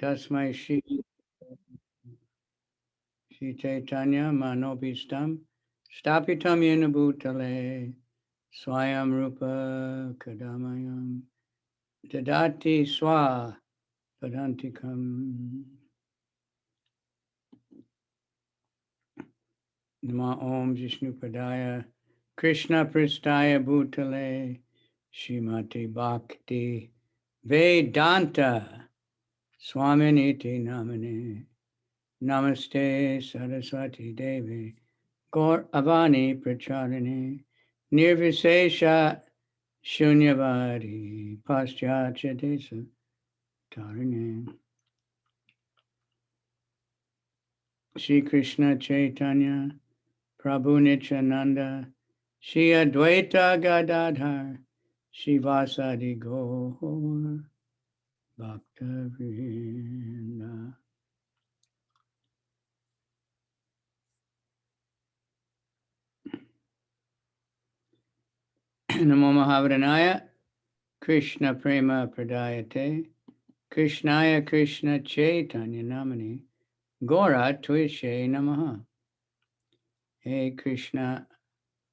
Tasmai Shri Chaitanya Manobhistam Stapitam Yena Bhutale Swayam Rupa Kadamayam Dadati Swa Padantikam. Nama Om Vishnu Padaya Krishna Pristaya Bhutale Shrimati Bhakti Vedanta Swaminiti Namane Namaste Saraswati Devi Gaur Avani Pracharine Nirvisesha Shunyavadi Paschatya Desa Tarine Shri Krishna Chaitanya Prabhu Nityananda Shri Advaita Gadadhar Shivasadi Gaur Bhakta-vrinda. Namo Mahavranaya Krishna Prema Pradayate Krishnaya Krishna Chaitanya Namani Gora Tuishe Namaha. Hey Krishna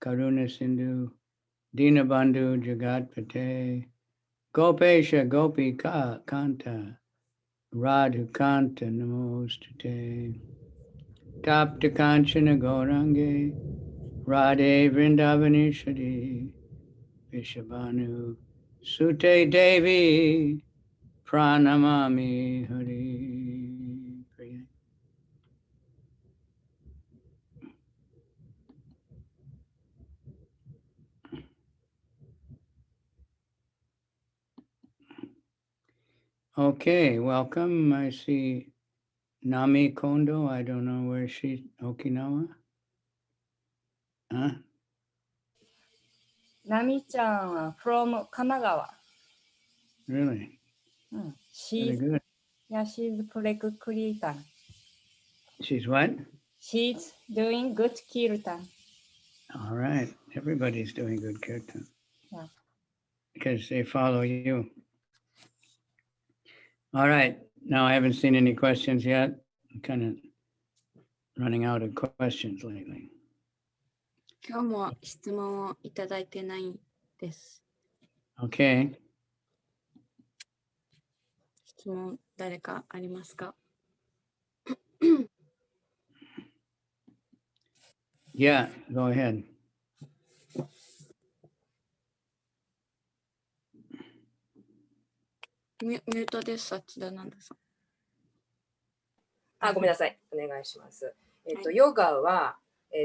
Karuna Sindhu Dinabandhu Jagatpate Gopesha Gopika Kanta Radhukanta Namostate Tapta Kanchana Gaurange Radhe Vrindavaneshwari Vishabhanu Sute Devi Pranamami Hari Priya. Okay, welcome. I see Nami Kondo. I don't know where she's, Okinawa? Huh? Nami-chan from Kanagawa. Really? Very She's good. yeah, she's kirtan. She's what? She's doing good kirtan. All right. Everybody's doing good kirtan. Yeah. Because they follow you. All right. Now I haven't seen any questions yet. I'm kind of running out of questions lately. 今日も質問をいただいてないです。Okay. 質問誰かありますか？ Yeah, go ahead. ミュートです、サチダナンダさん。ごめんなさい。お願いします。ヨガは、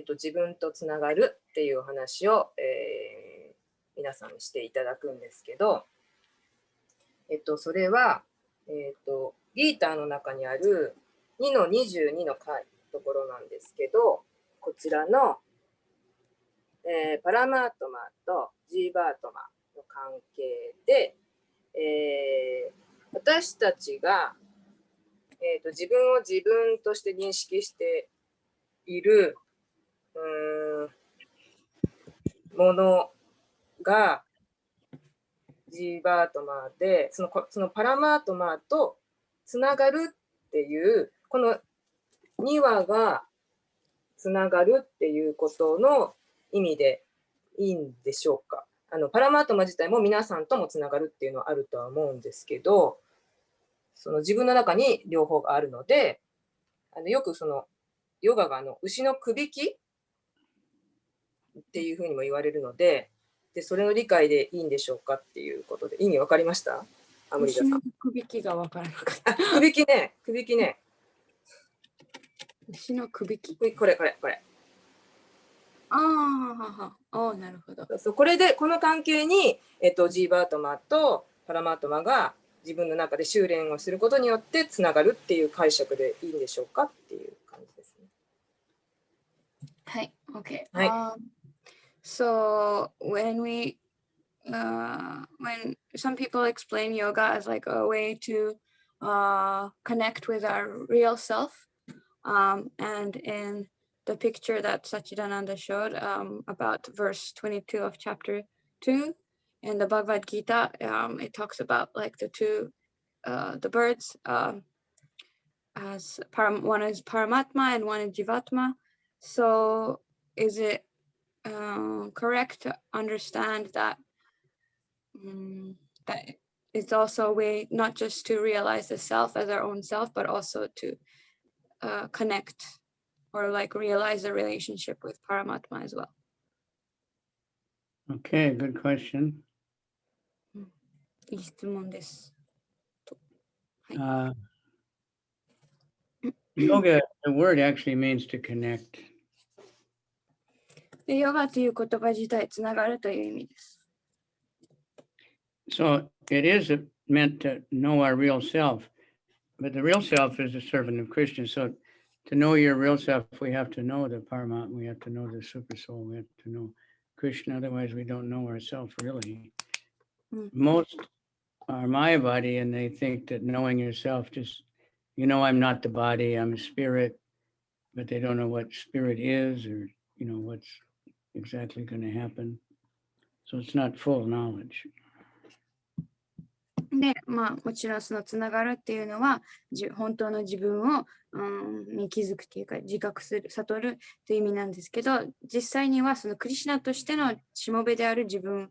自分とつながるっていう話を、皆さんにしていただくんですけど、それは、ギーターの中にある2の22のところなんですけど、こちらの、パラマートマとジーバートマの関係で、私たちが、自分を自分として認識しているものがジーバートマーで、そのパラマートマーとつながるっていう、この2話がつながるっていうことの意味でいいんでしょうか。パラマートマ自体も皆さんともつながるっていうのはあるとは思うんですけど、その自分の中に両方があるので、よくそのヨガが牛のくびきっていうふうにも言われるので、それの理解でいいんでしょうかっていうことで、意味わかりました？アムリダさん。牛のくびきがわからなかった。くびきね。牛のくびき。これ。なるほど。そう、これでこの関係に、ジーバートマとパラマートマが自分の中で修練をすることによってつながるっていう解釈でいいんでしょうかっていう感じですね。はい、OK。はい。So when some people explain yoga as like a way to connect with our real self, and in the picture that Sachidananda showed about verse 22 of chapter 2 in the Bhagavad Gita, it talks about like the birds one is Paramatma and one is Jivatma. So is it correct to understand that that it's also a way not just to realize the self as our own self, but also to connect or like realize the relationship with Paramatma as well? Okay, good question. いい質問です。 Yoga, the word actually means to connect. でヨガという言葉自体つながるという意味です。 So it is meant to know our real self, but the real self is a servant of Krishna. So to know your real self, we have to know the Paramatma, we have to know the Super Soul, we have to know Krishna, otherwise we don't know ourselves really. Most are Maya body and they think that knowing yourself just, I'm not the body, I'm spirit, but they don't know what spirit is or, what's exactly going to happen. So it's not full knowledge. で、もちろんそのつながるっていうのは本当の自分を、に気づくというか自覚する、悟るという意味なんですけど、実際にはそのクリシュナとしてのしもべである自分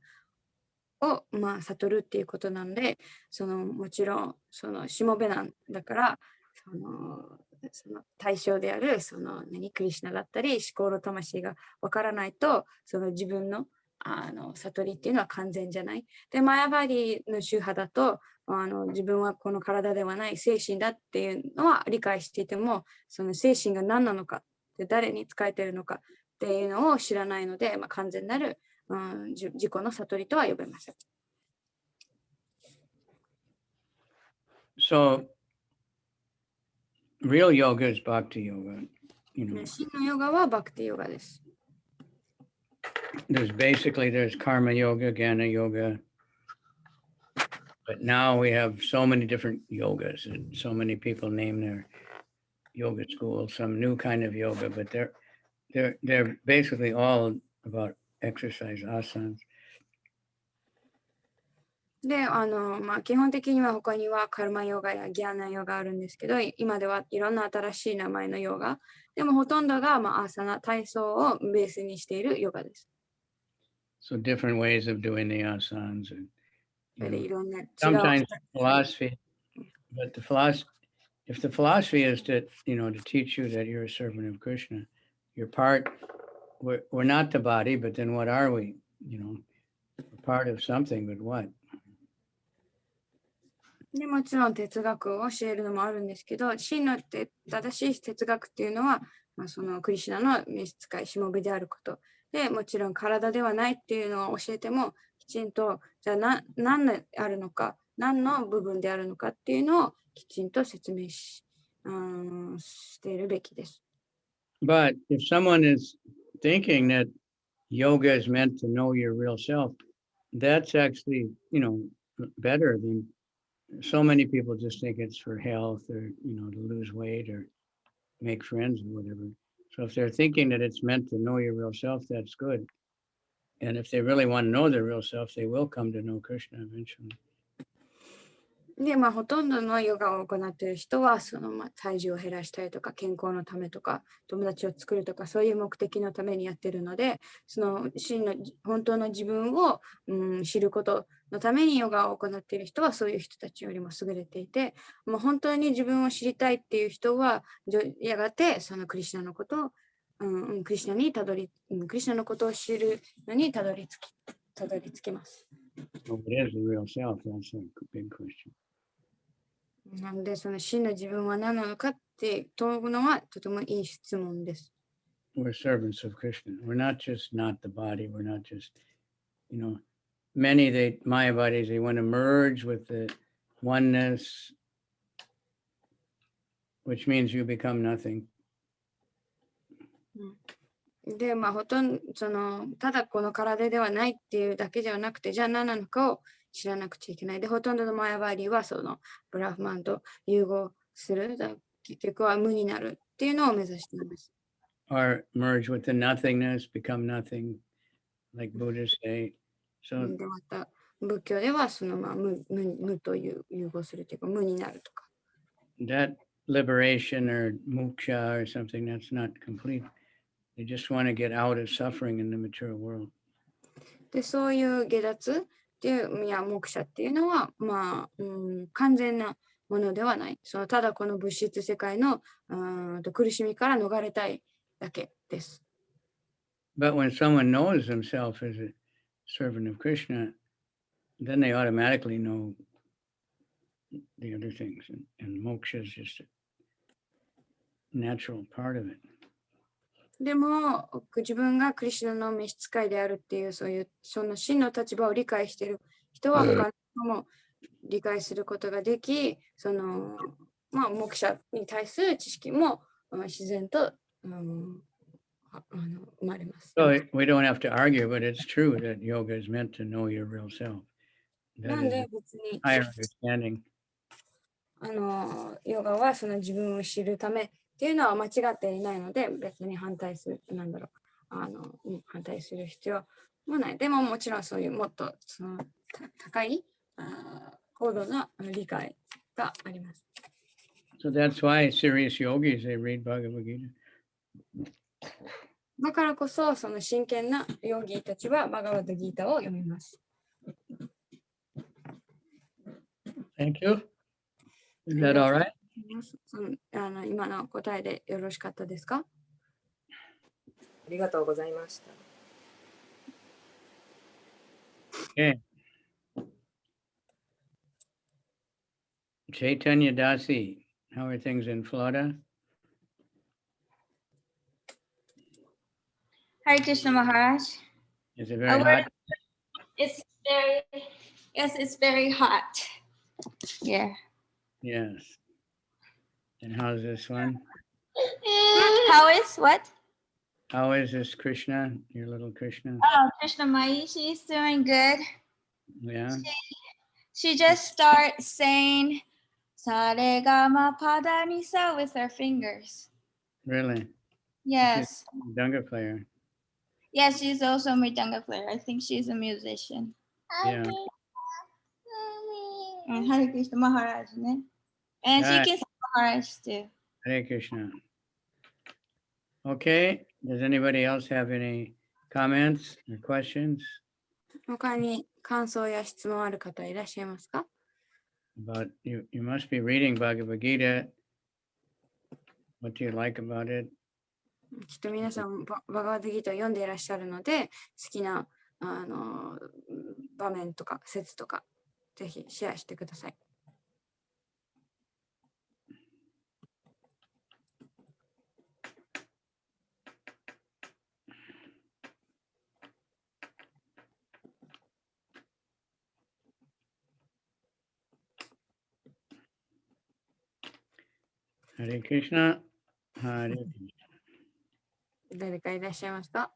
を、悟るっていうことなんで、もちろんそのしもべなんだからその対象であるクリシュナだったり思考の魂がわからないとその自分の悟りっていうのは完全じゃない。で、マヤバーディの宗派だと自分はこの体ではない精神だっていうのは理解していても、その精神が何なのか、で誰に仕えているのかっていうのを知らないので、完全なる、自己の悟りとは呼べません。So real yoga is bhakti yoga. 真のヨガはバクティヨガです。There's karma yoga, jnana yoga. But now we have so many different yogas and so many people name their yoga school some new kind of yoga, but they're basically all about exercise, asanas. で、基本的には他にはカルマヨガやギャーナヨガあるんですけど、今ではいろんな新しい名前のヨガ。でもほとんどが、アーサナ、体操をベースにしているヨガです。So different ways of doing the asanas. And, いろんな違う。sometimes philosophy, but if the philosophy is to teach you that you're a servant of Krishna, you're we're not the body, but then what are we? We're part of something, but what? でもちろん哲学を教えるのもあるんですけど、真の正しい哲学っていうのは、そのクリシュナの召使いしもべであることで、もちろん体ではないっていうのを教えても、きちんとじゃあ何であるのか、何の部分であるのかっていうのをきちんと説明しているべきです。But if someone is thinking that yoga is meant to know your real self, that's actually, better than so many people just think it's for health or, to lose weight or make friends or whatever. So if they're thinking that it's meant to know your real self, that's good. And if they really want to know their real self, they will come to know Krishna eventually. で、ほとんどのヨガを行っている人は、体重を減らしたりとか、健康のためとか、友達を作るとか、そういう目的のためにやってるので、本当の自分を、知ることのためにヨガを行っている人は、そういう人たちよりも優れていて、本当に自分を知りたいっていう人は、やがてクリシュナのことを、クリシュナのことを知るのにたどり着きます。Well, it is the real self. That's a big question. なので、その真の自分は何なのかって問うのはとてもいい質問です。We're servants of Krishna. We're not the body. We're not just, many Maya bodies, they want to merge with the oneness, which means you become nothing. で、ほとんどただこの体ではないっていうだけではなくて、じゃあ何なのかを知らなくちゃいけない。で、ほとんどのマヤバーディはブラフマンと融合する、結局は無になるっていうのを目指しています。Or merge with the nothingness, become nothing, like Buddhists say. So で、また仏教では無と融合するというか無になるとか。that liberation or moksha or something. That's not complete. They just want to get out of suffering in the material world. で、そういう下脱っていう、いや、目者っていうのは、まあ、完全なものではない。ただこの物質世界の苦しみから逃れたいだけです。But when someone knows themselves as a servant of Krishna, then they automatically know the other things. And moksha is just a natural part of it. でも、自分がクリシュナの召使いであるっていう、そういう、その真の立場を理解している人は、他の人も理解することができ、まあ、目者に対する知識も自然と、生まれます。So we don't have to argue, but it's true that yoga is meant to know your real self. な That ん is で別に higher understanding. ヨガはその自分を知るためっていうのは間違っていないので、別に反対する、反対する必要もない。でももちろんそういうもっと高い高度な理解があります。So that's why serious yogis, they read Bhagavad Gita. だからこそ、その真剣なヨギたちはバガバッドギータを読みます。Thank you. Is that all right? 今の答えでよろしかったですか？ありがとうございました。Okay. Chaitanya Dasi, how are things in Florida? Hare Krishna Maharaj. Is it very hot? It's it's very hot. Yeah. Yes. And how's this one? How is what? How is this Krishna, your little Krishna? Oh, Krishna Mai, she's doing good. Yeah. She just starts saying Sare ga ma pada ni sa with her fingers. Really? Yes. She's a Dunga player. Yes, she's also a mridanga player. I think she's a musician. Yeah. And Hare Krishna Maharaj, ne? And she Right. can sing Maharaj too. Hare Krishna. Okay. Does anybody else have any comments or questions 他に感想や質問ある方いらっしゃいますか？ about you? You must be reading Bhagavad Gita. What do you like about it? きっと皆さんバガバッドギータを読んでいらっしゃるので、好きな場面とか説とかぜひシェアしてください。Hare Krishna. Hare Krishna. 誰かいらっしゃいますか？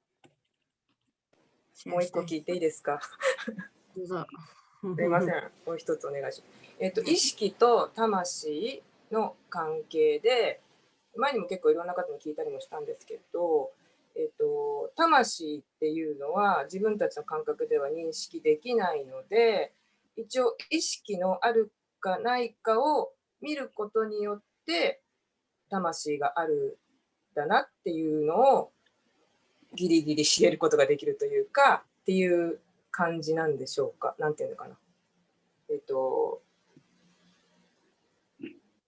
もう一個聞いていいですか？どうぞ。すいません。もう一つお願いします。意識と魂の関係で、前にも結構いろんな方に聞いたりもしたんですけど、魂っていうのは自分たちの感覚では認識できないので、一応意識のあるかないかを見ることによって魂があるんだなっていうのをギリギリ知れることができるというかっていう感じなんでしょうか。なんていうのかな。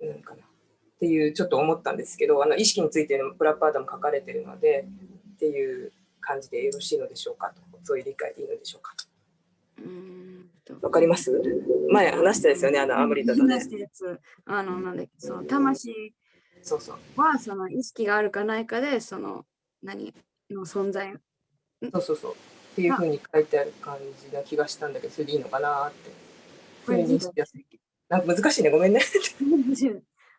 なんかなっていうちょっと思ったんですけど、意識についてのプラパーダも書かれているのでっていう感じでよろしいのでしょうかと、そういう理解でいいのでしょうかと。わかります？前話したですよね、アムリタとね。話したやつ、なんで、そう、魂はその意識があるかないかで、その何の存在。そうっていうふうに書いてある感じな気がしたんだけど、それでいいのかなって。これなんか難しいね、ごめんね。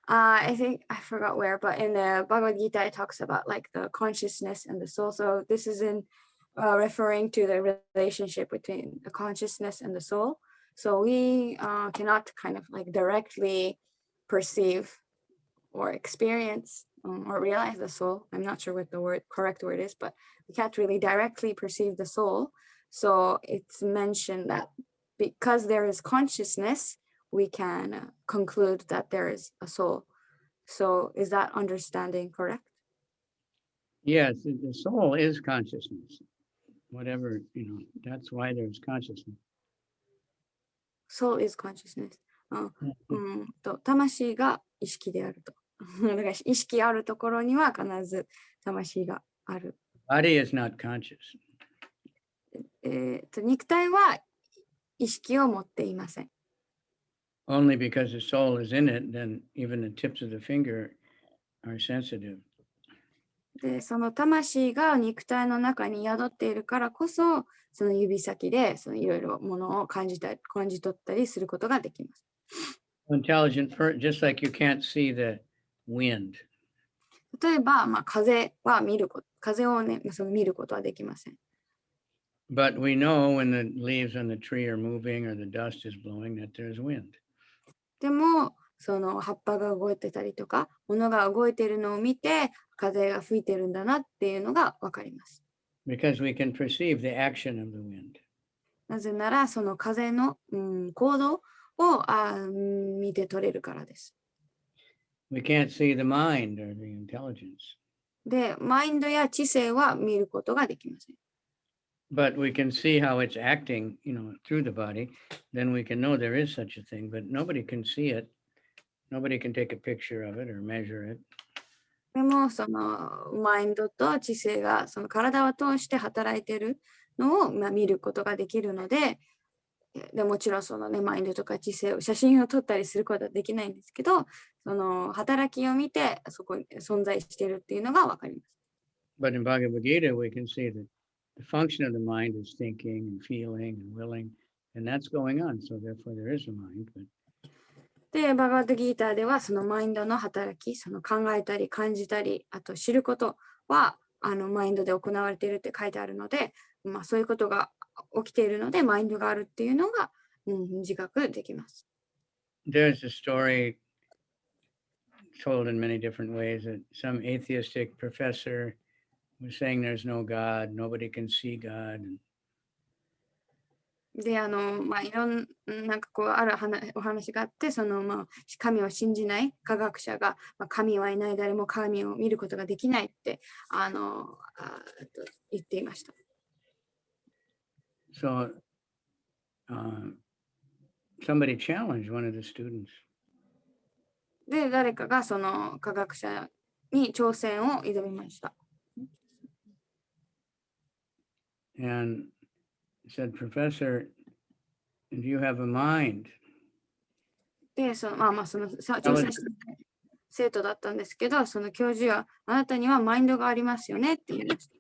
I think I forgot where, but in the Bhagavad Gita, it talks about like the consciousness and the soul. So this is in referring to the relationship between the consciousness and the soul. So we cannot kind of like directly perceive or experience or realize the soul. I'm not sure what the correct word is, but we can't really directly perceive the soul. So it's mentioned that because there is consciousness, we can conclude that there is a soul. So is that understanding correct? Yes, the soul is consciousness. Whatever, that's why there's consciousness. Soul is consciousness. 魂が意識であると。だから意識あるところには必ず魂がある。Body is not conscious. 肉体は意識を持っていません。Only because the soul is in it, then even the tips of the finger are sensitive. で、その魂が肉体の中に宿っているからこそ、その指先でいろいろものを感じ取ったりすることができます。Intelligent, just like you can't see the wind. 例えば、風をね、見ることはできません。But we know when the leaves on the tree are moving or the dust is blowing that there's wind. でも、その葉っぱが動いてたりとか、物が動いているのを見て、風が吹いてるんだなっていうのがわかります。Because we can perceive the action of the wind. なぜなら、その風の、行動を見て取れるからです。We can't see the mind or the intelligence. で、マインドや知性は見ることができません。But we can see how it's acting, through the body. Then we can know there is such a thing, but nobody can see it. Nobody can take a picture of it or measure it. でも、そのマインドと知性がその体を通して働いているのを、見ることができるので、もちろんそのね、マインドとか知性を写真を撮ったりすることはできないんですけど、その働きを見てそこに存在しているっていうのがわかります。But in Bhagavad Gita, we can see that the function of the mind is thinking and feeling and willing, and that's going on. So therefore there is a mind. But で、バガヴァッドギーターではそのマインドの働き、その考えたり感じたり、あと知ることはマインドで行われているって書いてあるので、そういうことが起きているので、マインドがあるっていうのが、自覚できます。there's a story told in many different ways that some atheistic professor was saying there's no God, nobody can see God. で、いろんなんかこうあるお話があって、神を信じない科学者が、神はいない、誰も神を見ることができないって言っていました。So somebody challenged one of the students. で、誰かがその科学者に挑戦を挑みました。And said, Professor, do you have a mind? で、その挑戦した生徒だったんですけど、その教授は、あなたにはマインドがありますよねって言いました。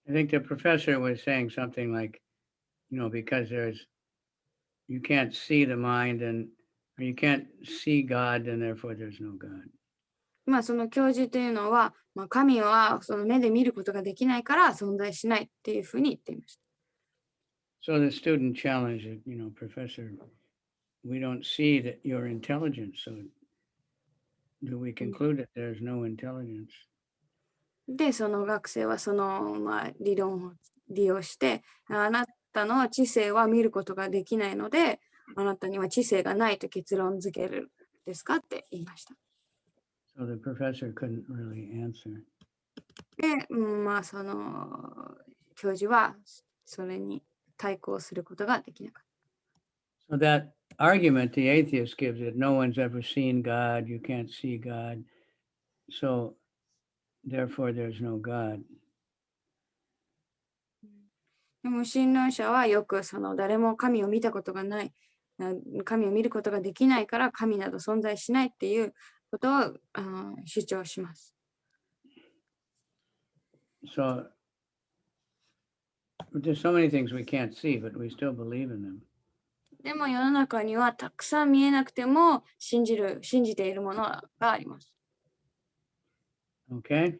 I think the professor was saying something like, because you can't see the mind or you can't see God, and therefore there's no God. その教授というのは、神はその目で見ることができないから存在しないっていうふうに言っていました。So the student challenged it, Professor, we don't see that you're intelligent, so do we conclude that there's no intelligence? で、その学生はその、理論を利用して、あなたの知性は見ることができないので、あなたには知性がないと結論付けるですかって言いました。So the professor couldn't really answer. で、その教授はそれに対抗することができなかっ So that argument the atheist gives that no one's ever seen God, you can't see God, so therefore there's no God. た。無神論者はよくその誰も神を見たことがない、神を見ることができないから神など存在しないっていうことを主張します。So there's so many things we can't see, but we still believe in them. でも世の中にはたくさん見えなくても信じているものがあります。Okay?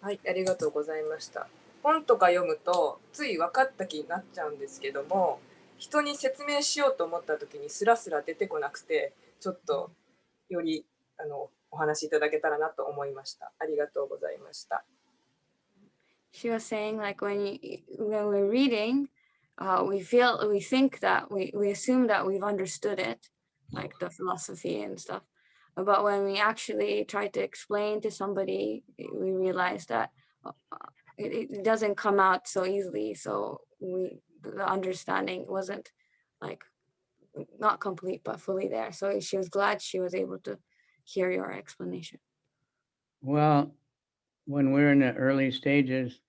はい、ありがとうございました。本とか読むとつい分かった気になっちゃうんですけども、人に説明しようと思った時にスラスラ出てこなくて、ちょっとよりお話しいただけたらなと思いました。ありがとうございました。She was saying like when we're reading, we think that we assume that we've understood it, like the philosophy and stuff. But when we actually try to explain to somebody, we realize that it doesn't come out so easily. So the understanding wasn't like not complete, but fully there. So she was glad she was able to hear your explanation. Well, when we're in the early stages,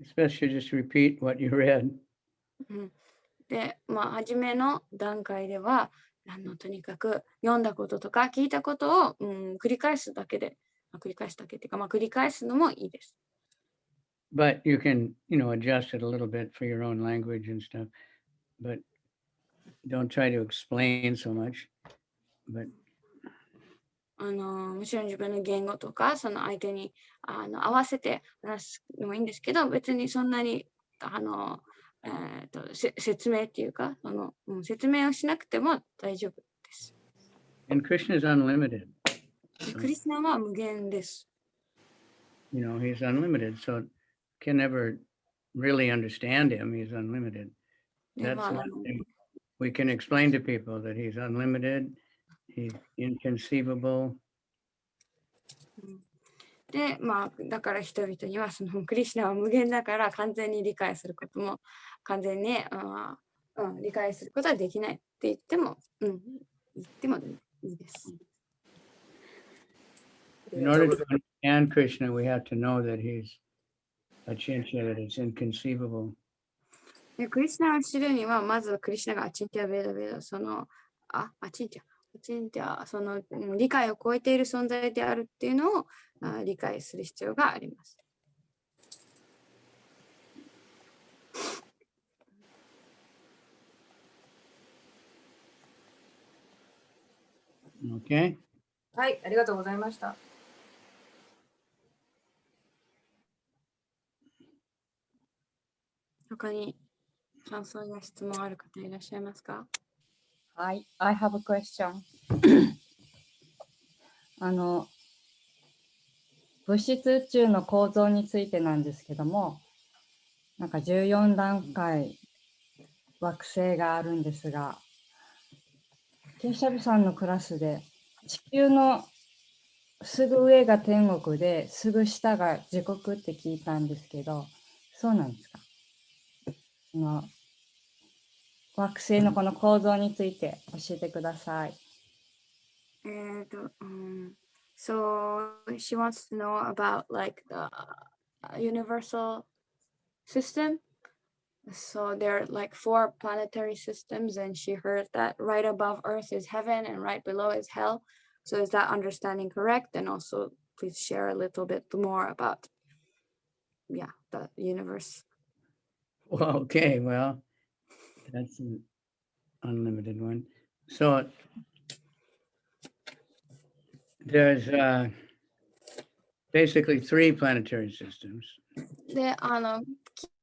especially just repeat what you read. で、初めの段階では、とにかく読んだこととか聞いたことを、繰り返すだけっていうか、繰り返すのもいいです。But you can, adjust it a little bit for your own language and stuff. But don't try to explain so much. But もちろん自分の言語とか、その相手に合わせて話すのもいいんですけど、別にそんなに説明っていうか、説明をしなくても大丈夫です。and Krishna is unlimited. クリスナは無限です。He's unlimited, so can never really understand him. He's unlimited. で That's one thing we can explain to people, that he's unlimited, he's inconceivable. で、だから人々にはそのクリシュナは無限だから完全に理解することも完全に、理解することはできないって言ってもいいです。In order to understand Krishna, we have to know that he's achintya, that it's inconceivable. でクリシュナを知るにはまずクリシュナがアチンティアベーダベーダ、アチンティア、その理解を超えている存在であるっていうのを理解する必要があります。Okay? はい、ありがとうございました。他に感想や質問ある方いらっしゃいますか？はい、I have a question. 物質宇宙の構造についてなんですけども、なんか14段階惑星があるんですが、ケイシャビさんのクラスで地球のすぐ上が天国ですぐ下が地獄って聞いたんですけど、そうなんですか？その惑星のこの構造について教えてください。So she wants to know about like the universal system. So there are like 4 planetary systems, and she heard that right above Earth is heaven and right below is hell. So is that understanding correct? And also please share a little bit more about the universe. Well, okay, well, that's an unlimited one. So there's basically 3 planetary systems. で、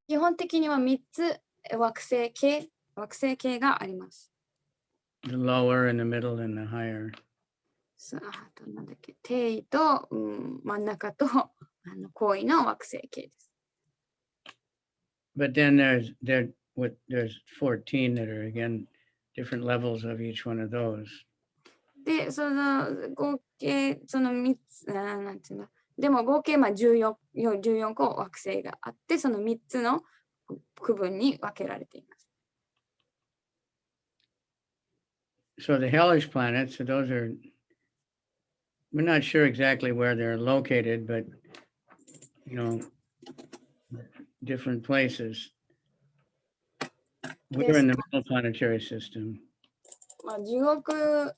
基本的には3つ惑星系があります。The lower and the middle and the higher. あとなんだっけ、低位と、真ん中と高位の惑星系です。But then there's 14 that are again different levels of each one of those. で、その合計、その3つ、なんていうの、でも合計14個惑星があって、その3つの区分に分けられています。So the hellish planets, so those are, we're not sure exactly where they're located, but different places. We're in the middle planetary system. 地獄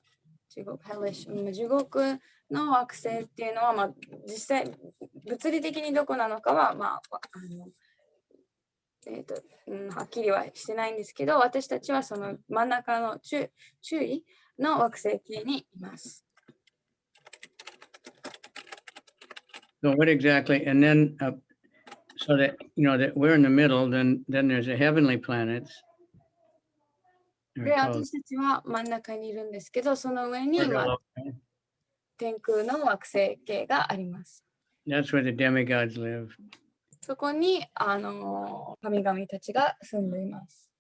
の惑星っていうのは、実際物理的にどこなのかは、はっきりはしてないんですけど、私たちはその真ん中の中位の惑星系にいます。So what exactly, and then so that that we're in the middle, then there's a heavenly planets. で、私たちは真ん中にいるんですけど、その上に、天空の惑星系があります。That's where the demigods live. そこに神々たちが住んでいます。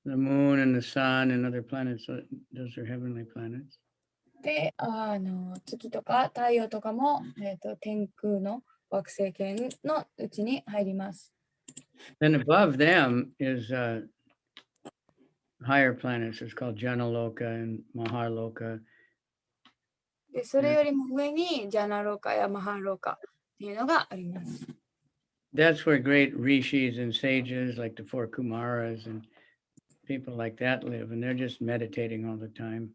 the moon and the sun and other planets, those are heavenly planets. で、月とか太陽とかも、天空の惑星系のうちに入ります。Then above them is higher planets. It's called Janaloka and Maharloka. で、それよりも上にジャナローカやマハーローカっていうのがあります。That's where great rishis and sages like the four Kumaras and people like that live, and they're just meditating all the time.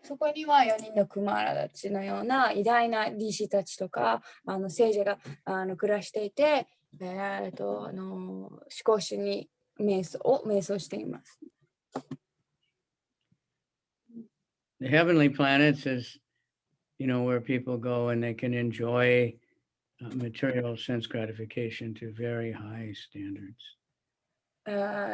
そこには4人のクマーラたちのような偉大なリシたちとか聖者が暮らしていて、思考主に瞑想しています。The heavenly planets is, where people go and they can enjoy material sense gratification to very high standards.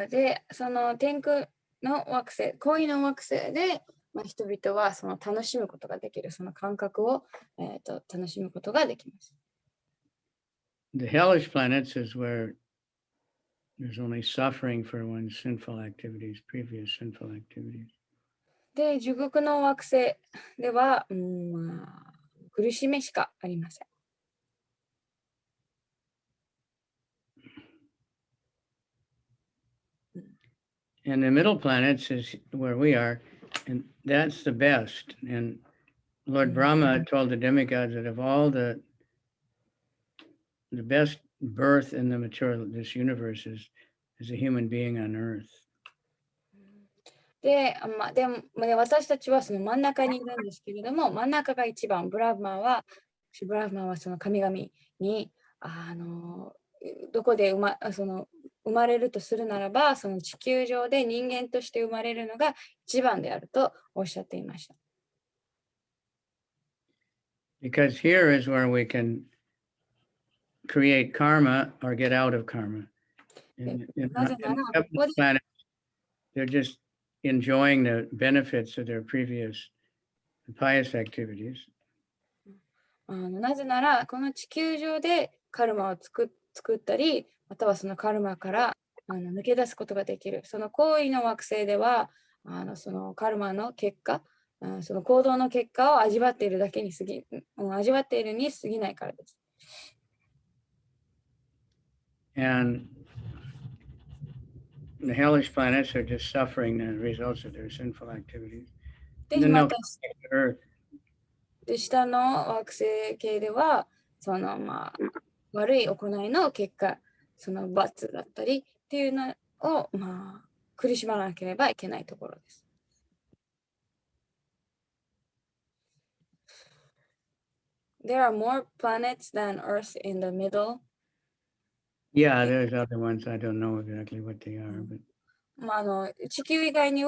で、その天空の惑星、恋の惑星で、人々はその楽しむことができる、その感覚を、楽しむことができます。The hellish planets is where there's only suffering for one's sinful activities, previous sinful activities. で、地獄の惑星では、苦しみしかありません。And the middle planets is where we are, and that's the best. And Lord Brahma told the demigods that of all the best birth in the material of this universe is a human being on earth. で、私たちはその真ん中にいるんですけれども、真ん中が一番、ブラフマはその神々に、どこで生まれるとするならば、その地球上で人間として生まれるのが一番であるとおっしゃっていました。Because here is where we can create karma or get out of karma. In the planet, they're just enjoying the benefits of their previous pious activities. なぜなら、この地球上でカルマを作ったり、またはそのカルマから抜け出すことができる。その行為の惑星では、そのカルマの結果、その行動の結果を味わっている味わっているに過ぎないからです。And the hellish planets are just suffering the results of their sinful activities. で、 And then ま they'll た come back to Earth. で下の惑星系では、その悪い行いの結果、その罰だったりっていうのを苦しまなければいけないところです。There are more planets than Earth in the middle. Yeah, there's other ones. I don't know exactly what they are, but 地球以外に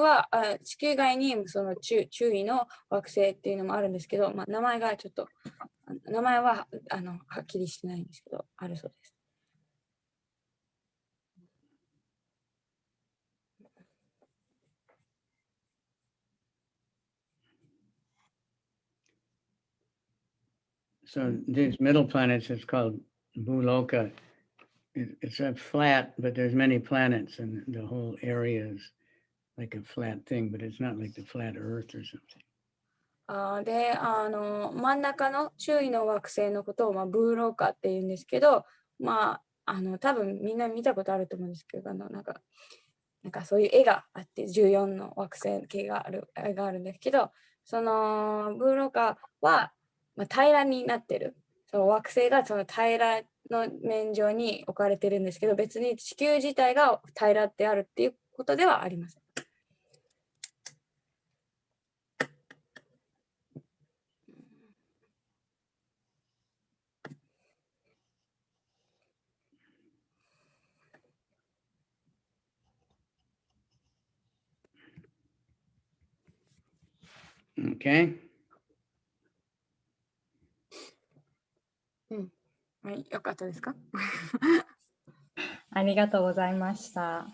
その周囲の惑星っていうのもあるんですけど、名前ははっきりしてないんですけど、あるそうです。So these middle planets is called Buloka. It's a flat, but there's many planets, and the whole area is like a flat thing, but it's not like the flat Earth or something. で、真ん中の周囲の惑星のことを、ブーローカって言うんですけど、多分みんな見たことあると思うんですけど、なんかそういう絵があって、14の惑星系があるんですけど、そのブーローカは、平らになってる。その惑星がその平らの面上に置かれてるんですけど、別に地球自体が平らであるっていうことではありません。Okay. はい、よかったですか？ありがとうございました。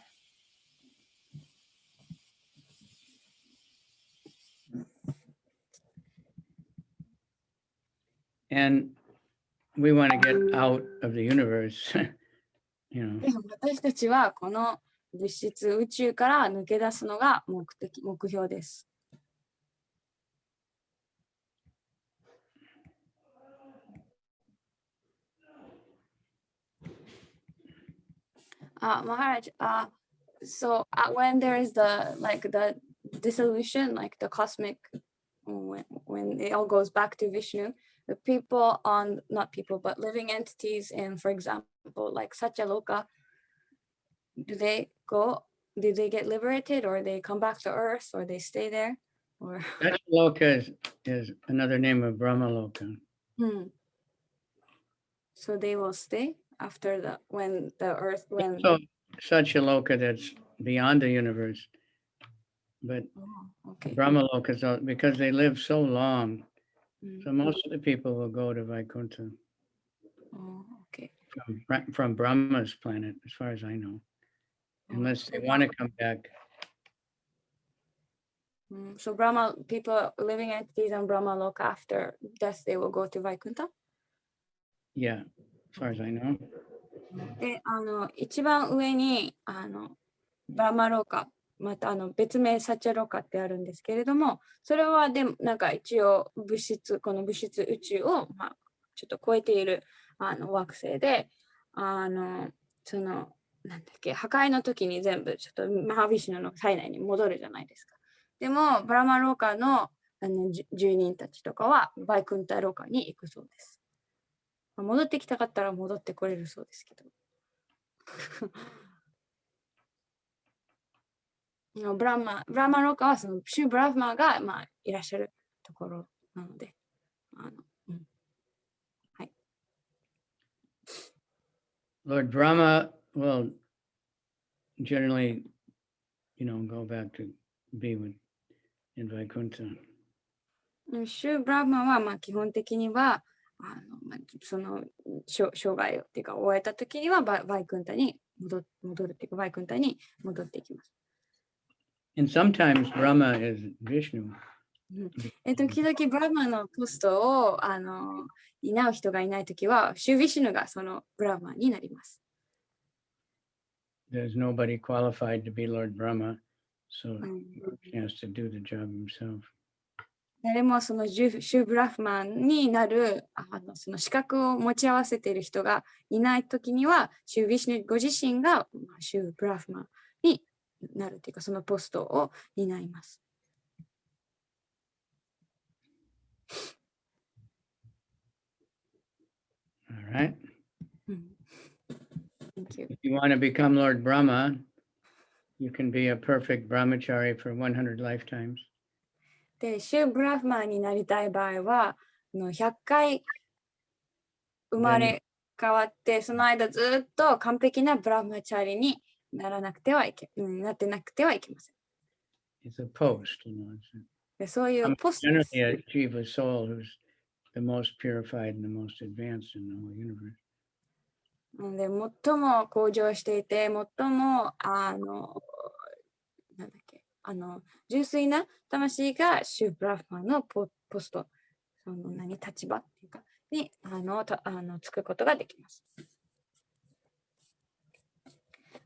And we want to get out of the universe, で私たちはこの物質宇宙から抜け出すのが目標です。Maharaj, so when there is the dissolution, like the cosmic, when it all goes back to Vishnu, the people on, not people, but living entities in, for example, like Satyaloka, do they get liberated, or they come back to earth, or they stay there? Or Satyaloka is another name of Brahmaloka. So they will stay after when the earth, when So Satyaloka, that's beyond the universe. But okay. Brahmaloka is because they live so long. So most of the people will go to Vaikuntha. Oh, okay. From Brahma's planet, as far as I know. Unless they want to come back. So Brahma, people living entities on Brahma Loka after death, they will go to Vaikuntha? Yeah, as far as I know. で、一番上に、ブラマローカ、また別名サチャローカってあるんですけれども、それはでもなんか一応この物質宇宙を、ちょっと超えている惑星で、なんだっけ、破壊の時に全部ちょっとマハビシュヌの体内に戻るじゃないですか。でも、ブラマローカの、住人たちとかはバイクンタローカに行くそうです。戻ってきたかったら戻ってこれるそうですけど。ブラマローカはそのシュブラフマーが、いらっしゃるところなので。はい。Lord Brahma will generally, go back to be in Vaikuntha. シュブラフマーは基本的にはその生涯をっていうか終えた時にはバイクンタに戻るっていうかバイクンタに戻っていきます。And sometimes Brahma is Vishnu. 時々ブラマのポストを担う人がいないときは、シュヴィシュヌがそのブラマになります。There's nobody qualified to be Lord Brahma, so he has to do the job himself. 誰もそのシュブラフマンになるその資格を持ち合わせている人がいないときには、シュヴィシュヌご自身がシュブラフマンになるというか、そのポストを担います。All right. Thank you. If you want to become Lord Brahma, you can be a perfect brahmachari for 100 lifetimes. で、シュブラフマンになりたい場合は、100回生まれ変わって、その間ずっと完璧なブラフマチャリになってなくてはいけません。It's a post, でそういうポスト generally a jiva soul who's the most purified and the most advanced in the whole universe. で最も向上していて、最もなんだっけ、純粋な魂がシュブラフマンのポスト、立場っていうかにつくことができます。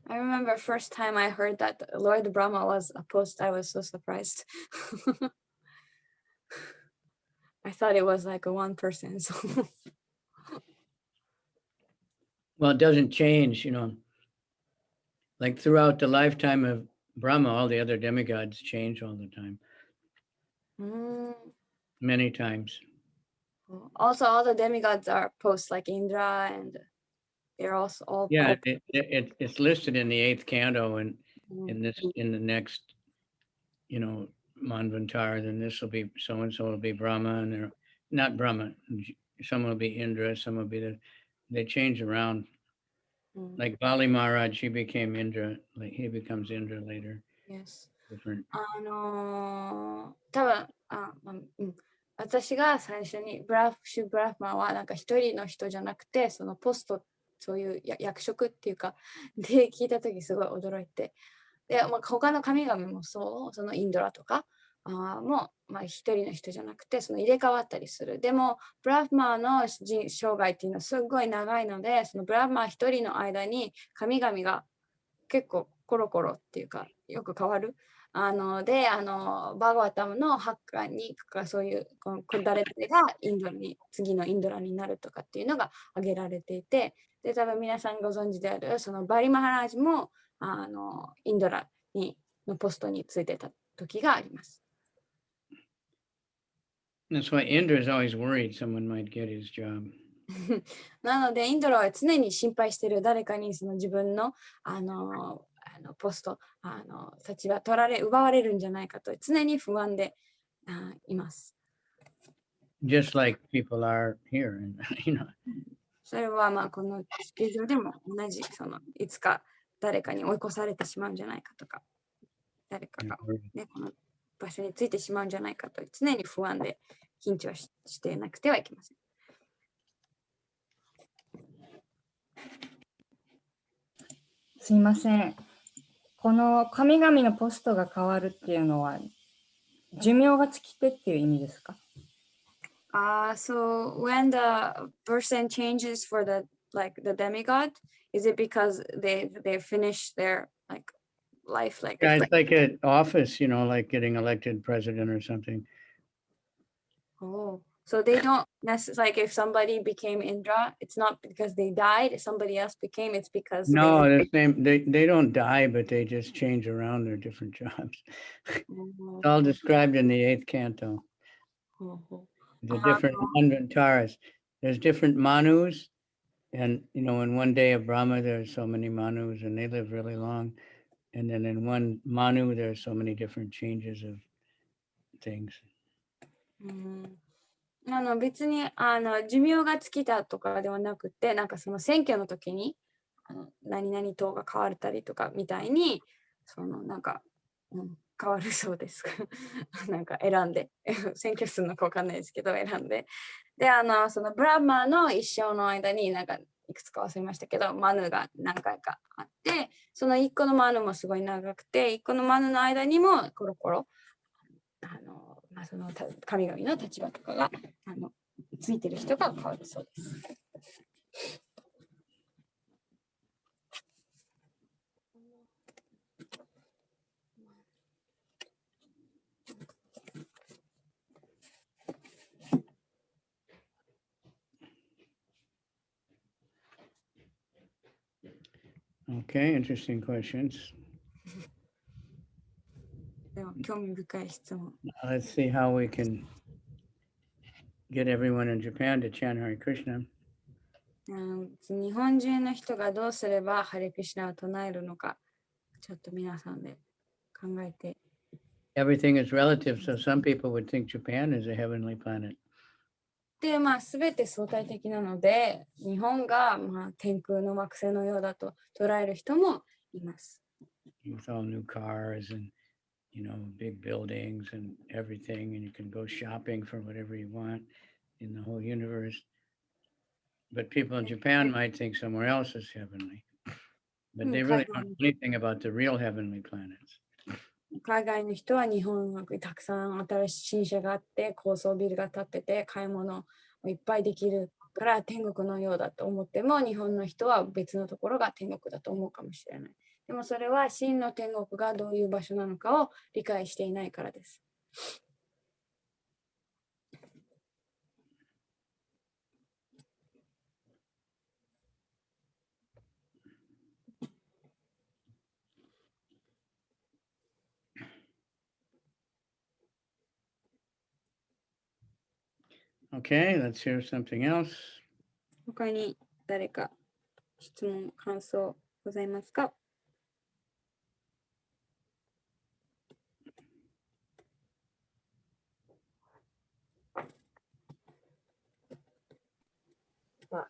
I remember first time I heard that Lord Brahma was a post, I was so surprised. I thought it was like a one person. So. Well, it doesn't change, like throughout the lifetime of Brahma, all the other demigods change all the time. Many times. Also, all the demigods are posts like Indra, and they're also all. Yeah, it's listed in the 8th canto, and in the next, Manvantar, then this will be so and so will be Brahma, and they're not Brahma. Some will be Indra, some will be they change around. Like Bali Maharaj, he became Indra. Like he becomes Indra later. Yes. Different. 多分私が最初にシュブラフマンはなんか一人の人じゃなくて、そのポスト、そういう役職っていうかで聞いたときすごい驚いて、で、他の神々もそのインドラとかも一人の人じゃなくてその入れ替わったりする。でもブラフマーの生涯っていうのはすごい長いので、そのブラフマー一人の間に神々が結構コロコロっていうかよく変わる。バーガワタムのハッカーにそういうこのくだれが次のインドラになるとかっていうのが挙げられていて、で多分皆さんご存知であるそのバリマハラージもインドラのポストについてた時があります。That's why Indra is always worried someone might get his job. なのでインドラは常に心配している、誰かにその自分のポスト立場奪われるんじゃないかと常に不安でいます。Just like people are here, you know. それはまあこの地球上でも同じ、いつか誰かに追い越されてしまうんじゃないかとか、誰かが、ね、この場所についてしまうんじゃないかと常に不安で緊張してなくてはいけません。すいません。この神々のポストが変わるっていうのは寿命が尽きてっていう意味ですか？ So when the person changes for the demigod, is it because they finish their life Yeah, it's like an office, you know, like getting elected president or something. Oh, so they don't necessarily, like if somebody became Indra, it's not because they died, somebody else became, it's because No, they don't die, but they just change around their different jobs. It's all described in the 8th canto. The different Manvantaras. There's different Manus, and you know, in one day of Brahma, there's so many Manus, and they live really long. And then in one Manu, there's so many different changes of things. 別に寿命が尽きたとかではなくて、なんかその選挙の時に何々党が変わったりとかみたいになんか、変わるそうです。なんか選んで選挙するのか分かんないですけど選んで、でそのブラマーの一生の間になんかいくつか忘れましたけどマヌが何回かあって、その1個のマヌもすごい長くて、1個のマヌの間にもコロコロその神々の立場とかがついてる人が変わるそうです。Okay, interesting questions. では興味深い質問。Let's see how we can get everyone in Japan to chant Hare Krishna. 日本中の人がどうすればハレクリシナを唱えるのか、ちょっと皆さんで考えて。Everything is relative, so some people would think Japan is a heavenly planet. で、全て相対的なので、日本が天空の惑星のようだと捉える人もいます。With all new cars and, you know, big buildings and everything, and you can go shopping for whatever you want in the whole universe. But people in Japan might think somewhere else is heavenly. But they really don't know anything about the real heavenly planets. 海外の人は日本はたくさん新しい新車があって、高層ビルが建ってて、買い物をいっぱいできるから天国のようだと思っても、日本の人は別のところが天国だと思うかもしれない。でもそれは真の天国がどういう場所なのかを理解していないからです。Okay, let's hear something else. 他に誰か質問、感想ございますか？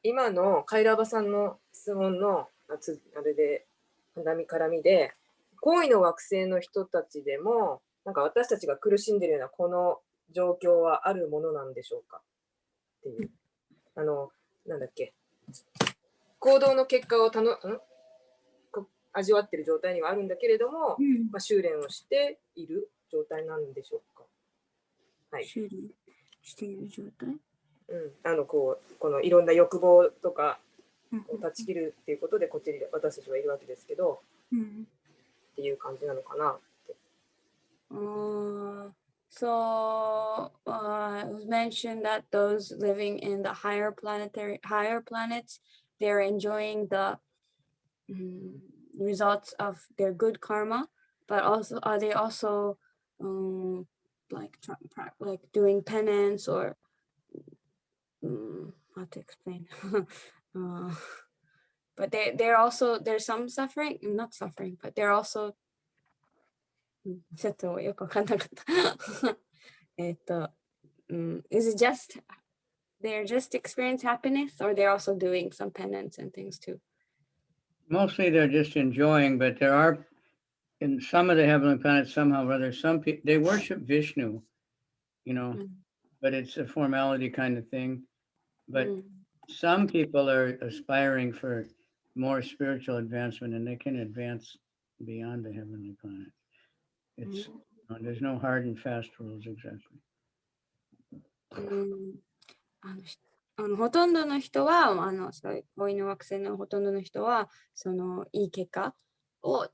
今のカイラバさんの質問のあれで絡みで、高位の惑星の人たちでもなんか私たちが苦しんでいるようなこの状況はあるものなんでしょうかっていう、なんだっけ、行動の結果を味わっている状態にはあるんだけれども、修練をしている状態なんでしょうか。はい。修練している状態？このいろんな欲望とかを断ち切るっていうことでこっちに私たちはいるわけですけど、っていう感じなのかなって。So it was mentioned that those living in the higher planets, they're enjoying the results of their good karma, but also are they also like doing penance or how to explain? But they're also, there's some suffering, not suffering, but they're also ちょっとよくわかんなかった。is it just they're just experience happiness, or they're also doing some penance and things too? Mostly they're just enjoying, but there are in some of the heavenly planets somehow or other, some people they worship Vishnu, you know, but it's a formality kind of thing. But some people are aspiring for more spiritual advancement, and they can advance beyond the heavenly planets. It's there's no hard and fast rules exactly. ほとんどの人はそういう恋の惑星のほとんどの人はそのいい結果を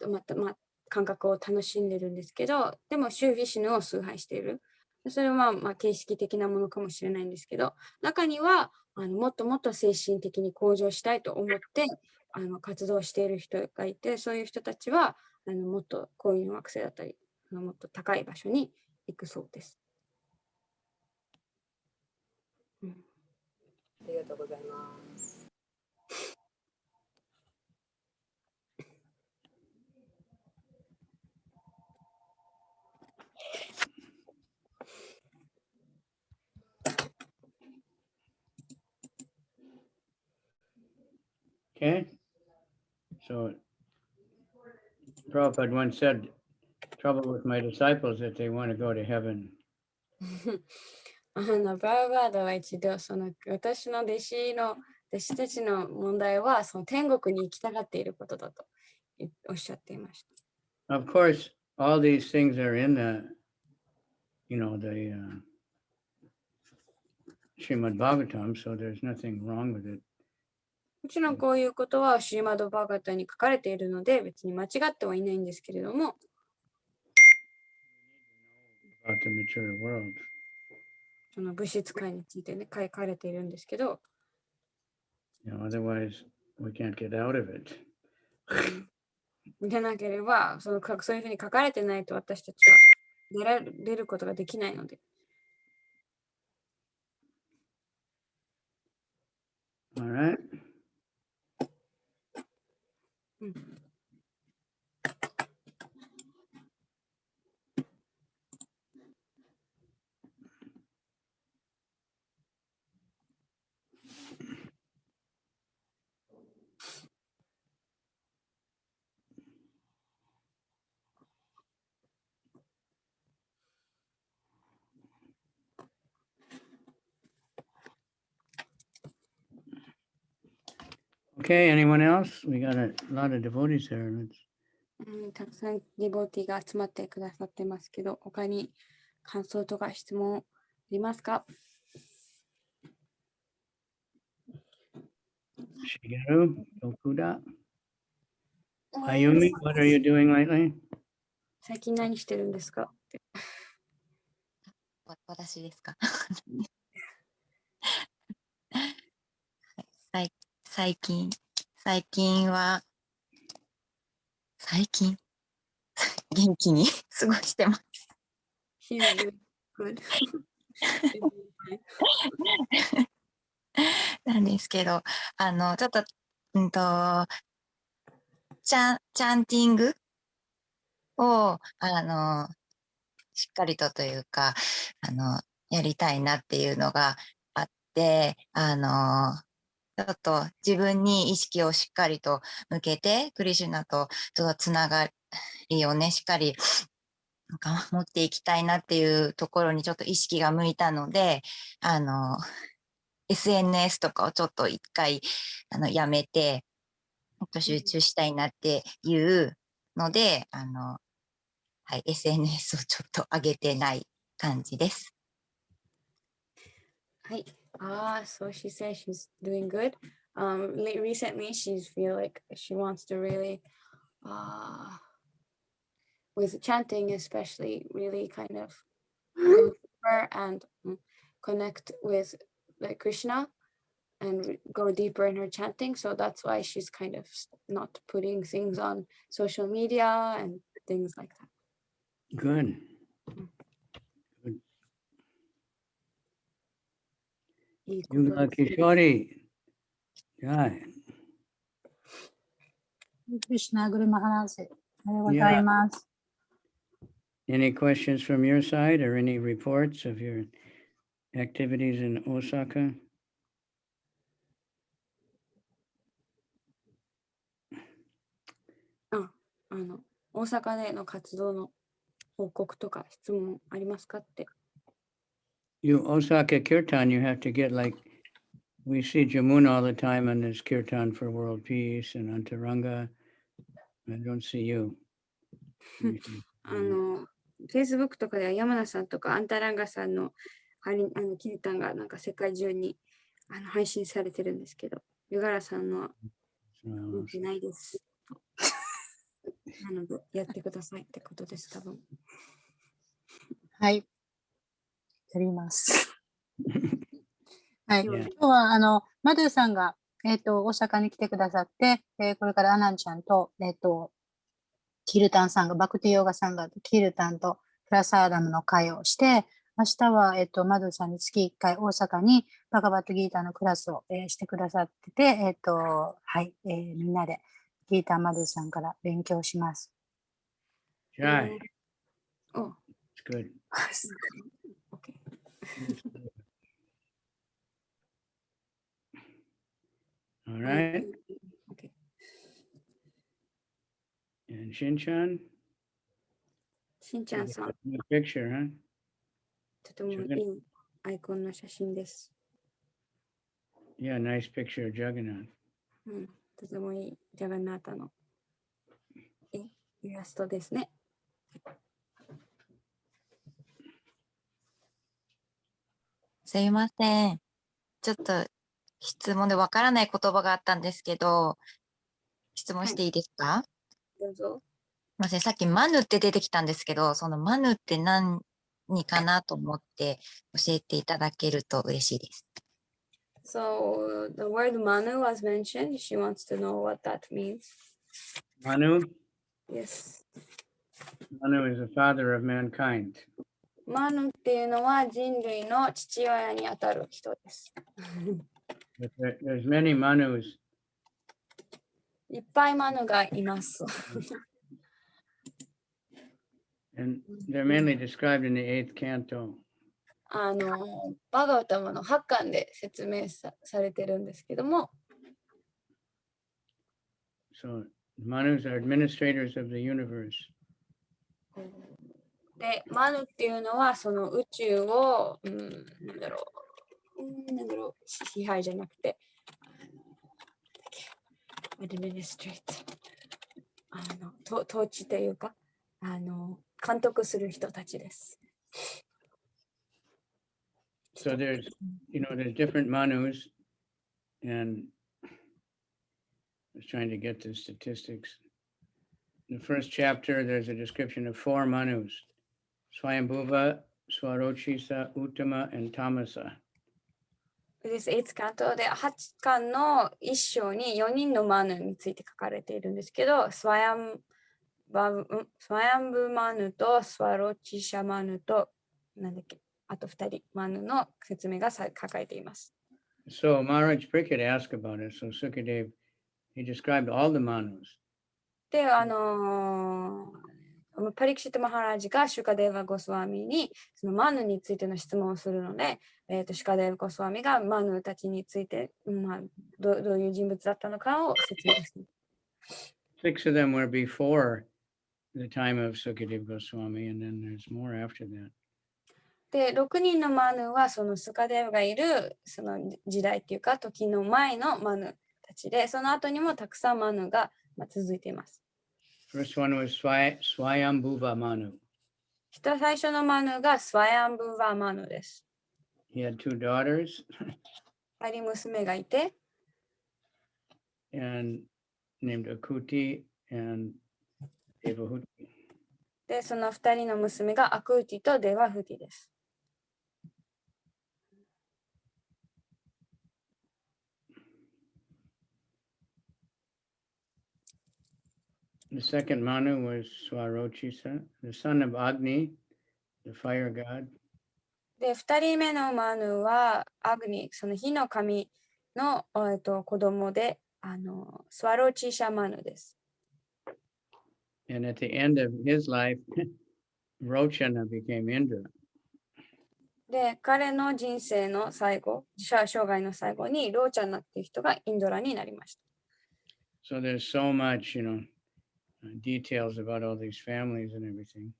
感覚を楽しんでるんですけど、でもシューヴィシュヌを崇拝している。それは形式的なものかもしれないんですけど、中にはもっともっと精神的に向上したいと思って活動している人がいて、そういう人たちはもっと恋の惑星だったりもっと高い場所に行くそうです。ありがとうございます。Okay, so Prabhupada once said, trouble with my disciples that they want to go to heaven. バーバードは一度私の弟子たちの問題はその天国に行きたがっていることだとおっしゃっていました。Of course, all these things are in the, the Srimad Bhagavatam, so there's nothing wrong with it. もちろんこういうことはシーマド・バーガタに書かれているので別に間違ってはいないんですけれども、About the material world. その物質界についてね書かれているんですけど、otherwise we can't get out of it. でなければそういうふうに書かれてないと私たちは出ることができないので。All right. Okay, anyone else? We got a lot of devotees there. たくさんディボーティーが集まってくださってますけど、他に感想とか質問ありますか？ Shigeru, Okuda. Ayumi, what are you doing lately? 最近何してるんですか？私ですか？最近元気に過ごしてます。He's good. なんですけど、ちょっと、チャンティングを、しっかりとというか、やりたいなっていうのがあって、ちょっと自分に意識をしっかりと向けて、クリシュナとつながりをね、しっかり持っていきたいなっていうところにちょっと意識が向いたので、SNS とかをちょっと一回やめて、もっと集中したいなっていうので、はい、SNS をちょっと上げてない感じです。はい。So she says she's doing good. Recently she's feel like she wants to really with chanting especially really kind of go deeper and connect with like Krishna and go deeper in her chanting. So that's why she's kind of not putting things on social media and things like that. Good. Good. Yugla Kishori. Jai. クリシュナグルマハラージ。おはようございます。Any questions from your side or any reports of your activities in Osaka? 大阪での活動の報告とか質問ありますかって。You Osaka Kirtan, you have to get like we see Jamuna all the time on this Kirtan for world peace and Antaranga. I don't see you. Facebook とかでは山名さんとかアンタランガさんのキリタンがなんか世界中に配信されてるんですけど、湯柄さんのは見てないです。なので、やってくださいってことです、多分。はい。やります。はい。Yeah. 今日は、マドゥさんが、大阪に来てくださって、これからアナンちゃんと、キルタンさんが、バクティヨーガさんが、キルタンとプラサーダムの会をして、明日は、マドゥさんに月1回大阪にバガバットギーターのクラスを、してくださってて、はい、みんなでギーターマドゥさんから勉強します。Jai. Oh, It's good. okay. All right. Okay. And Shinchan? しんちゃんさん、 New picture, huh? とてもいいアイコンの写真です。Yeah, nice picture of Jagannath. とてもいいジャガンナータのイラストですね。すいません。ちょっと質問でわからない言葉があったんですけど、質問していいですか？どうぞ。すいません。さっきマヌって出てきたんですけど、そのマヌって何かなと思って教えていただけると嬉しいです。So the word Manu was mentioned. She wants to know what that means. Manu? Yes. Manu is the father of mankind. マヌっていうのは人類の父親にあたる人です。But there's many Manus. いっぱいマヌがいます。And they're mainly described in the 8th canto. バガウタムの8巻で説明されてるんですけども、So Manus are administrators of the universe. で、マヌっていうのはその宇宙を、なんだろう、支配じゃなくて、administrate、統治というか、監督する人たちです。So there's different Manus, and I was trying to get the statistics. In the first chapter, there's a description of 4 Manus: Swayambhuva, Swarochisa, Uttama, and Tamasa. This 8th canto で8巻の1章に4人のマヌについて書かれているんですけど、スワヤンブマヌとスワロチシャマヌと、あと2人マヌの説明が書かれています。So Maharaj Parikshit asked about it. So Sukadev, he described all the Manus. で、パリクシット・マハラージがシュカデーヴァ・ゴスワミにそのマヌについての質問をするので、シュカデーヴァ・ゴスワミがマヌたちについて、どういう人物だったのかを説明します。6 of them were before the time of Sukadev Goswami, and then there's more after that. で、6人のマヌはそのスカデーヴがいるその時代っていうか時の前のマヌたちで、その後にもたくさんマヌが続いています。First one was Swayambhuva Manu. 最初のマヌがスワヤンブーバーマヌです。He had 2 daughters 2人娘がいて、 and named Akuti and Devahuti. で、その2人の娘がアクーティとデワフティです。The second Manu was Swarochisa, the son of Agni, the fire god. で、2人目のマヌはアグニ、その火の神の、子供で、スワロチシャマヌです。And at the end of his life, Rochana became Indra. で、彼の人生の最後、生涯の最後にローチャナっていう人がインドラになりました。So there's so much, details about all these families and everything.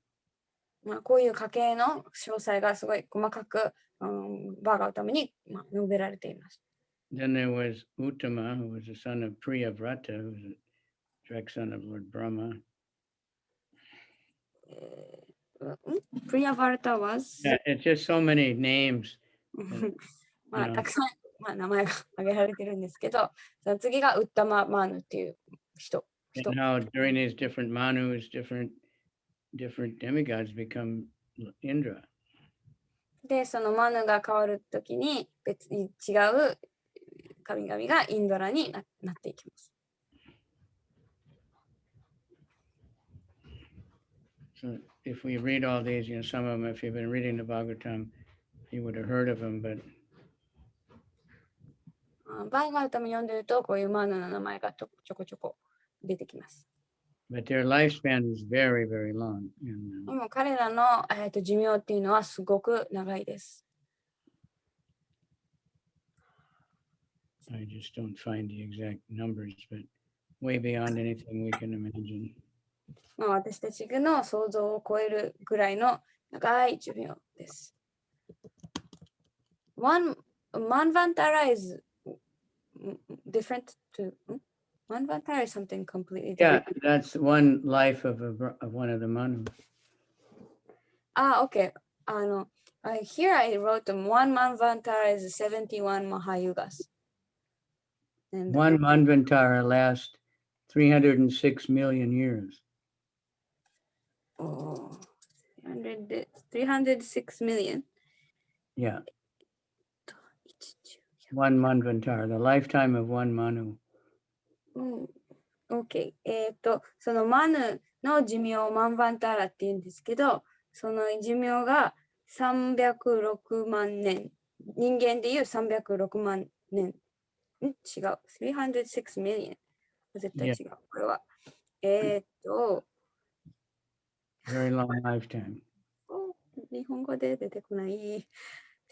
こういう家系の詳細がすごい細かく、バーガータムに、述べられています。Then there was Uttama, who was the son of Priyavrata, who was a direct son of Lord Brahma. プリアバルタ was? Yeah, it's just so many names. たくさん、名前が挙げられてるんですけど、その次がウッタマ・マーヌっていう人。 And how during these different Manus, different demigods become Indra. で、そのマヌが変わるときに別に違う神々がインドラになっていきます。So if we read all these, some of them, if you've been reading the Bhagavatam, you would have heard of them, but バーガータム読んでると、こういうマヌの名前がちょこちょこ出てきます。their lifespan is very, very long. でも彼らの、寿命っていうのはすごく長いです。I just don't find the exact numbers, but way beyond anything we can imagine. 私たちの想像を超えるぐらいの長い寿命です。One Manvantara is different to Manvantara is something completely Yeah, different. that's one life of one of the Manus. Okay. Here I wrote one Manvantara is 71 Mahayugas. And One Manvantara lasts 306 million years. 306 million. Yeah. One Manvantara, the lifetime of one Manu. OK。そのマヌの寿命をマンバンターラって言うんですけど、その寿命が306万年。人間でいう306万年。違う。306 million。絶対違う。これは。Very long lifetime. 日本語で出てこない。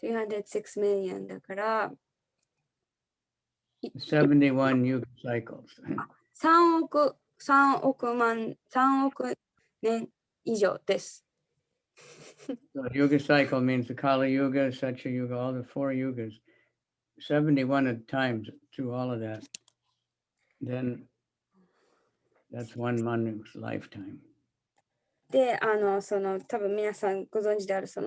306 million だから。71 Yuga cycles. 3億年以上です。So Yuga cycle means the Kali Yuga, Satya Yuga, all the 4 yugas. 71 times through all of that. Then that's one Manu's lifetime. で、多分皆さんご存知である、サ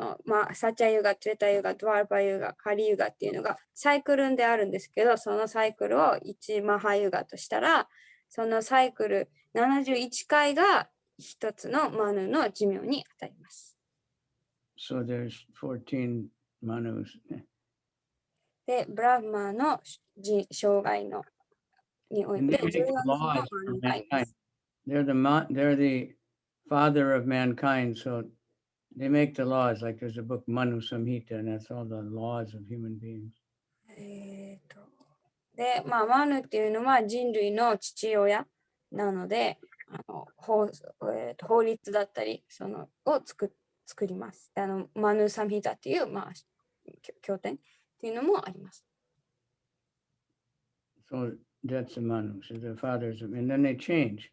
チャユガ、トレタユガ、ドワルパユガ、カリユガっていうのがサイクルであるんですけど、そのサイクルを1マハユガとしたら、そのサイクル71回が一つのマヌの寿命に当たります。So there's 14 Manus. で、ブラフマの生涯のにおい And て they 14 make の laws マ for ヌがいま mankind. す。They're the father of mankind. So they make the laws. Like there's a book Manu Samhita, and that's all the laws of human beings. で、マヌっていうのは人類の父親なので、法律だったりを作ります。マヌサムヒタっていう、経典っていうのもあります。So that's the Manu. So the fathers, and then they change.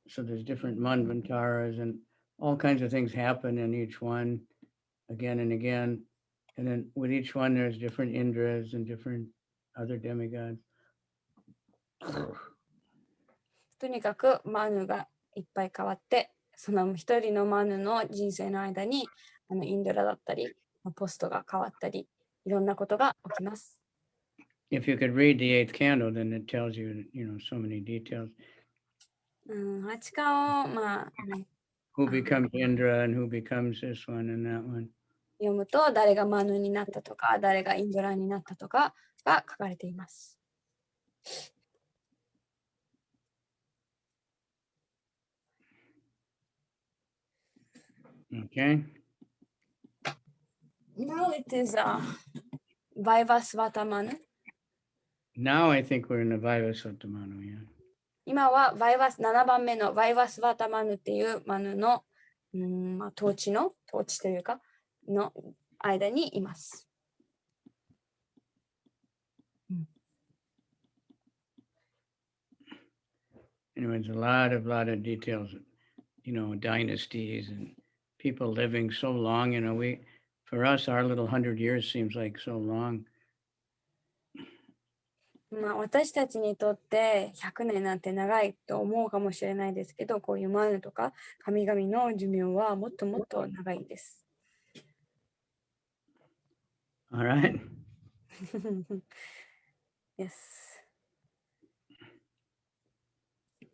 So there's different Manvantaras, and all kinds of things happen in each one again and again. And then with each one, there's different Indras and different other demigods. とにかくマヌがいっぱい変わって、その一人のマヌの人生の間にインドラだったり、ポストが変わったり、いろんなことが起きます。If you could read the 8th canto, then it tells you, so many details. 八巻を、まあね、Who becomes Indra and who becomes this one and that one. 読むと誰がマヌになったとか、誰がインドラになったとかが書かれています。Okay. Now it is Vaivasvatamanu. Now I think we're in the Vivasvattamanu, yeah. 今は7番目のバイバスバタマヌっていうマヌの、まあ、統治というかの間にいます。Anyway, there's a lot of details, dynasties and people living so long, for us, our little 100 years seems like so long. まあ、私たちにとって100年なんて長いと思うかもしれないですけど、こういうマヌとか神々の寿命はもっともっと長いです。All right. Yes.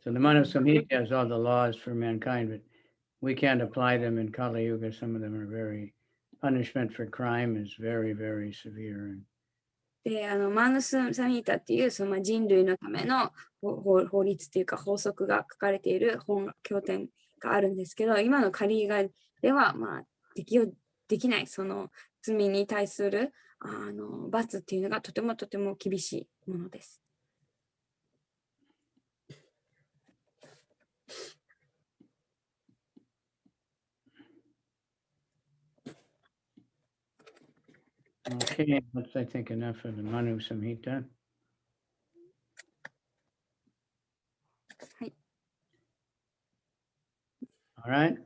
So the Manu Samhita has all the laws for mankind, but we can't apply them in Kali Yuga. Some of them are punishment for crime is very, very severe. で、マヌスサミータっていうまあ、人類のための法律っていうか法則が書かれている経典があるんですけど、今のカリーガでは、まあ、適用できないその罪に対する罰っていうのがとてもとても厳しいものです。Okay, that's I think enough of the Manu Samhita. はい。All right,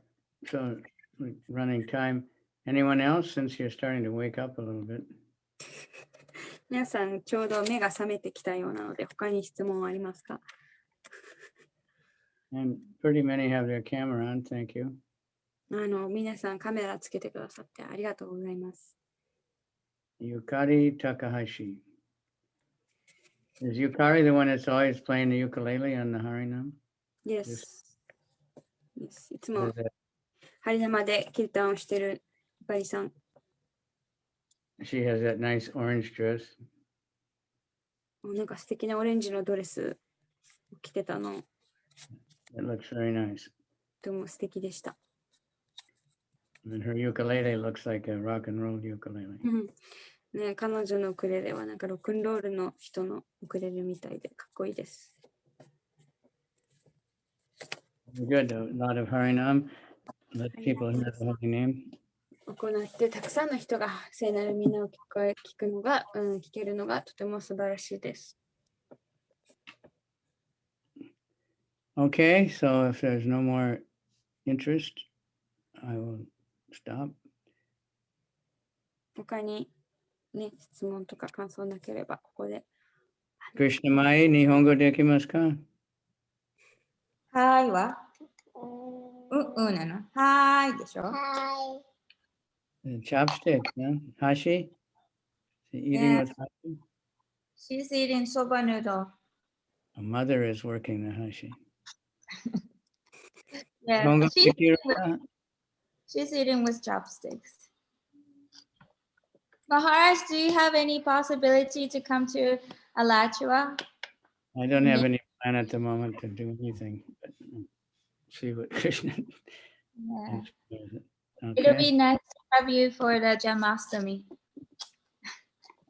so we're running time. Anyone else, since you're starting to wake up a little bit? 皆さん、ちょうど目が覚めてきたようなので、他に質問はありますか？ And pretty many have their camera on, thank you. 皆さんカメラつけてくださってありがとうございます。Yukari Takahashi. Is Yukari the one that's always playing the ukulele on the Harinam? Yes. いつもハリナマでキルタンをしているゆかりさん。She has that nice orange dress. なんか素敵なオレンジのドレスを着てたの。It looks very nice. とても素敵でした。And her ukulele looks like a rock and roll ukulele. ね、彼女のウクレレはなんかロックンロールの人のウクレレみたいでかっこいいです。Good, a lot of Harinam. Let people hear the holy name. 行ってたくさんの人が聖なる皆を聞くのが、聞けるのがとても素晴らしいです。Okay, so if there's no more interest, I will stop. 他にね、質問とか感想なければここで。Krishna Mai, Nihongo dekimasu ka? はいはなのはいでしょ The chopstick, huh? Hashi? Is he eating Yeah. with hashi? She's eating soba noodle. A mother is working the hashi. Yeah, Nihongo she's, dekiru ka? she's eating with chopsticks. Maharaj, do you have any possibility to come to Alachua? I don't have any plan at the moment to do anything, but see what Krishna Yeah. inspires it. It'll Okay. be nice to have you for the Janmashtami.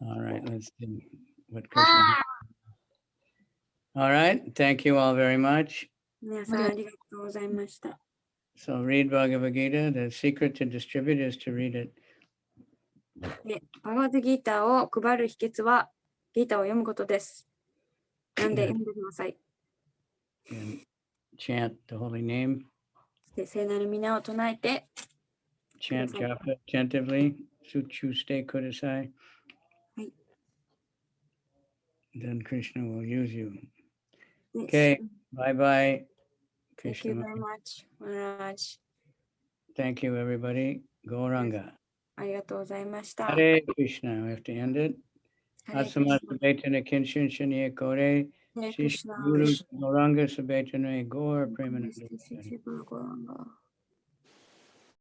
All right, let's see what Krishna. All right, thank you all very much. 皆さんありがとうございました。So read Bhagavad Gita. The secret to distribute is to read it. で、バガバッドギーターを配る秘訣はギーターを読むことです。なんで読んでください。And chant the holy name. で、聖なる皆を唱えて、Chant japa attentively. Suchu stay kudasai. Right. Then Krishna will use you. で Okay. Bye bye. Thank you Krishna. very much, Maharaj. Thank you, everybody. Gauranga. ありがとうございました。 Hare Krishna. We have to end it. Hare Krishna. Asamasabetana Kinshin Shaniya Kore. Hare Shish Krishna. Guru Gauranga Sabetane Gaur Premanande. Shri Guru Gauranga.